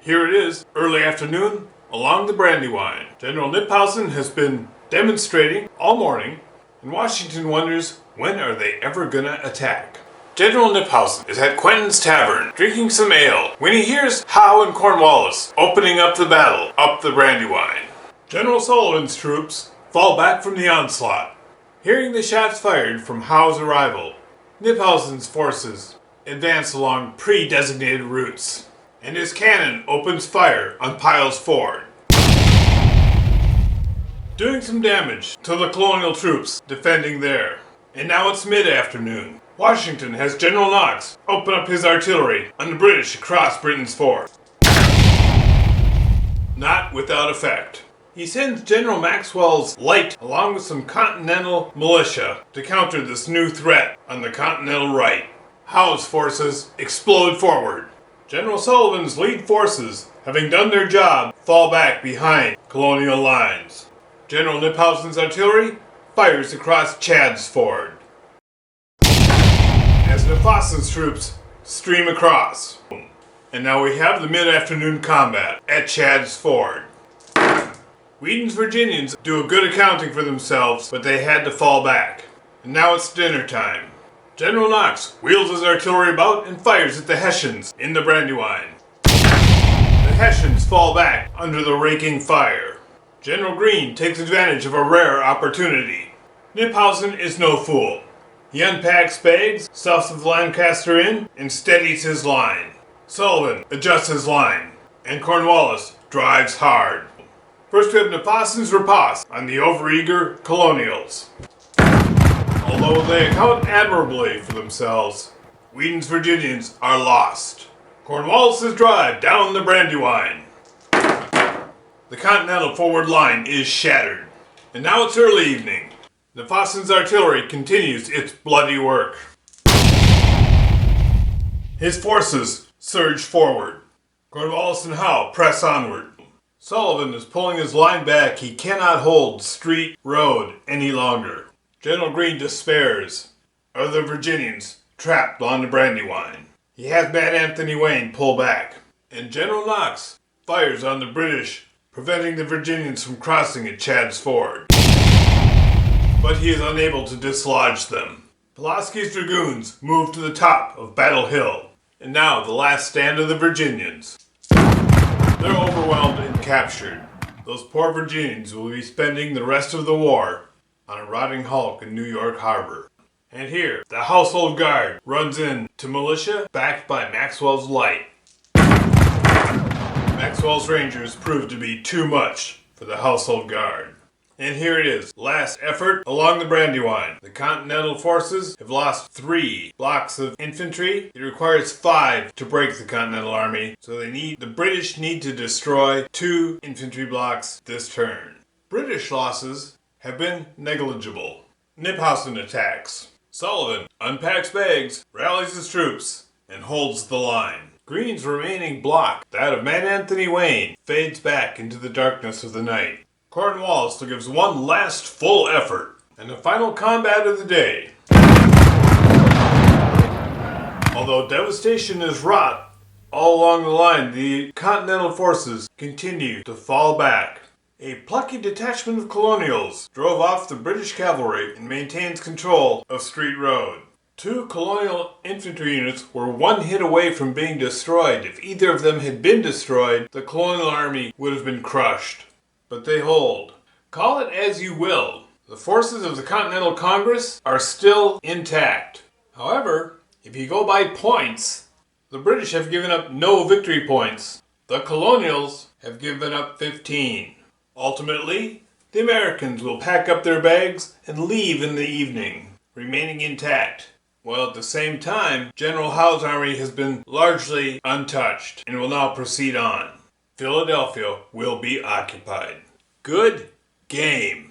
Here it is, early afternoon, along the Brandywine. General Kniphausen has been demonstrating all morning, and Washington wonders when are they ever gonna attack. General Kniphausen is at Quentin's Tavern, drinking some ale, when he hears Howe and Cornwallis opening up the battle up the Brandywine. General Sullivan's troops fall back from the onslaught. Hearing the shots fired from Howe's arrival, Kniphausen's forces advance along pre-designated routes, and his cannon opens fire on Pyle's Ford, doing some damage to the colonial troops defending there. And now it's mid-afternoon. Washington has General Knox open up his artillery on the British across Britain's Ford. Not without effect. He sends General Maxwell's light along with some Continental militia to counter this new threat on the Continental right. Howe's forces explode forward. General Sullivan's lead forces, having done their job, fall back behind colonial lines. General Kniphausen's artillery fires across Chad's Ford, as Kniphausen's troops stream across. And now we have the mid-afternoon combat at Chad's Ford. Wheaton's Virginians do a good accounting for themselves, but they had to fall back. And now it's dinner time. General Knox wheels his artillery about and fires at the Hessians in the Brandywine. The Hessians fall back under the raking fire. General Greene takes advantage of a rare opportunity. Kniphausen is no fool. He unpacks bags south of Lancaster Inn and steadies his line. Sullivan adjusts his line, and Cornwallis drives hard. First we have Kniphausen's riposte on the overeager colonials. Although they account admirably for themselves, Wheaton's Virginians are lost. Cornwallis' drive down the Brandywine. The Continental forward line is shattered. And now it's early evening. Kniphausen's artillery continues its bloody work. His forces surge forward. Cornwallis and Howe press onward. Sullivan is pulling his line back. He cannot hold Street Road any longer. General Greene despairs of the Virginians trapped on the Brandywine. He has Mad Anthony Wayne pull back, and General Knox fires on the British, preventing the Virginians from crossing at Chad's Ford. But he is unable to dislodge them. Pulaski's dragoons move to the top of Battle Hill, and now the last stand of the Virginians. They're overwhelmed and captured. Those poor Virginians will be spending the rest of the war on a rotting hulk in New York Harbor. And here, the Household Guard runs in to militia backed by Maxwell's light. Maxwell's Rangers prove to be too much for the Household Guard. And here it is, last effort along the Brandywine. The Continental forces have lost 3 blocks of infantry. It requires 5 to break the Continental Army, so the British need to destroy 2 infantry blocks this turn. British losses have been negligible. Kniphausen attacks. Sullivan unpacks bags, rallies his troops, and holds the line. Greene's remaining block, that of Mad Anthony Wayne, fades back into the darkness of the night. Cornwallis gives one last full effort, and the final combat of the day. Although devastation is wrought all along the line, the Continental forces continue to fall back. A plucky detachment of colonials drove off the British cavalry and maintains control of Street Road. 2 colonial infantry units were 1 hit away from being destroyed. If either of them had been destroyed, the colonial army would have been crushed. But they hold. Call it as you will. The forces of the Continental Congress are still intact. However, if you go by points, the British have given up no victory points. The colonials have given up 15. Ultimately, the Americans will pack up their bags and leave in the evening, remaining intact, while at the same time, General Howe's army has been largely untouched and will now proceed on. Philadelphia will be occupied. Good game.